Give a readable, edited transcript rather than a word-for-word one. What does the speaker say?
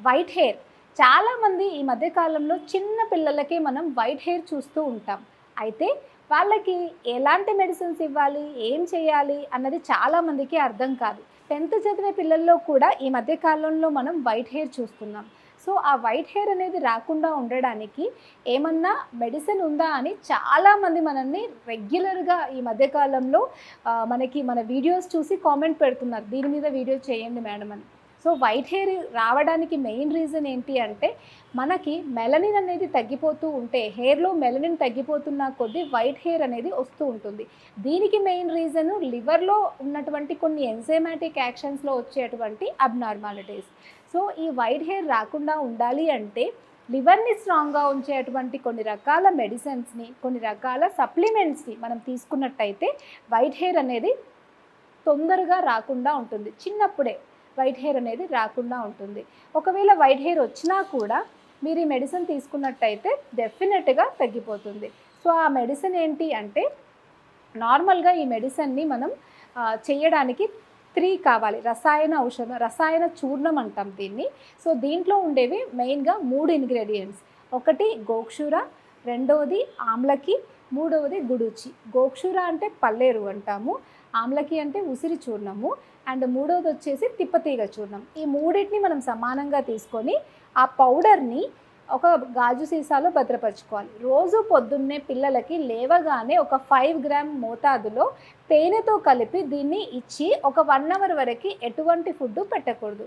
White hair చాలామంది ఈ మధ్య కాలంలో చిన్న పిల్లలకి మనం వైట్ హెయిర్ చూస్తూ ఉంటాం. అయితే వాళ్ళకి ఎలాంటి మెడిసిన్స్ ఇవ్వాలి, ఏం చేయాలి అన్నది చాలామందికి అర్థం కాదు. 10th చదివే పిల్లల్లో కూడా ఈ మధ్య కాలంలో మనం వైట్ హెయిర్ చూస్తున్నాం. సో ఆ వైట్ హెయిర్ అనేది రాకుండా ఉండడానికి ఏమన్నా మెడిసిన్ ఉందా అని చాలామంది మనల్ని రెగ్యులర్గా ఈ మధ్య కాలంలో మనకి మన వీడియోస్ చూసి కామెంట్ పెడుతున్నారు, దీని మీద వీడియో చేయండి మేడం అని. సో వైట్ హెయిర్ రావడానికి మెయిన్ రీజన్ ఏంటి అంటే మనకి మెలనిన్ అనేది తగ్గిపోతూ ఉంటే, హెయిర్లో మెలనిన్ తగ్గిపోతున్న కొద్దీ వైట్ హెయిర్ అనేది వస్తూ ఉంటుంది. దీనికి మెయిన్ రీజను లివర్లో ఉన్నటువంటి కొన్ని ఎంజైమాటిక్ యాక్షన్స్లో వచ్చేటువంటి అబ్నార్మాలిటీస్. సో ఈ వైట్ హెయిర్ రాకుండా ఉండాలి అంటే లివర్ని స్ట్రాంగ్గా ఉంచేటువంటి కొన్ని రకాల మెడిసిన్స్ని, కొన్ని రకాల సప్లిమెంట్స్ని మనం తీసుకున్నట్టయితే వైట్ హెయిర్ అనేది తొందరగా రాకుండా ఉంటుంది. చిన్నప్పుడే వైట్ హెయిర్ అనేది రాకుండా ఉంటుంది. ఒకవేళ వైట్ హెయిర్ వచ్చినా కూడా మీరు ఈ మెడిసిన్ తీసుకున్నట్టయితే డెఫినెట్గా తగ్గిపోతుంది. సో ఆ మెడిసిన్ ఏంటి అంటే నార్మల్గా ఈ మెడిసిన్ని మనం చేయడానికి 3 కావాలి. రసాయన చూర్ణం అంటాం దీన్ని. సో దీంట్లో ఉండేవి మెయిన్గా 3 ఇంగ్రీడియంట్స్. ఒకటి గోక్షూర, రెండవది ఆమ్లకి, మూడవది గుడుచి. గోక్షూర అంటే పల్లేరు అంటాము, ఆమ్లకి అంటే ఉసిరి చూర్ణము, అండ్ మూడవది వచ్చేసి తిప్పతీగ చూర్ణం. ఈ మూడింటిని మనం సమానంగా తీసుకొని ఆ పౌడర్ని ఒక గాజు సీసాలో భద్రపరచుకోవాలి. రోజు పొద్దున్నే పిల్లలకి లేవగానే ఒక 5 గ్రామ్ మోతాదులో తేనెతో కలిపి దీన్ని ఇచ్చి ఒక 1 అవర్ వరకు ఎటువంటి ఫుడ్ పెట్టకూడదు.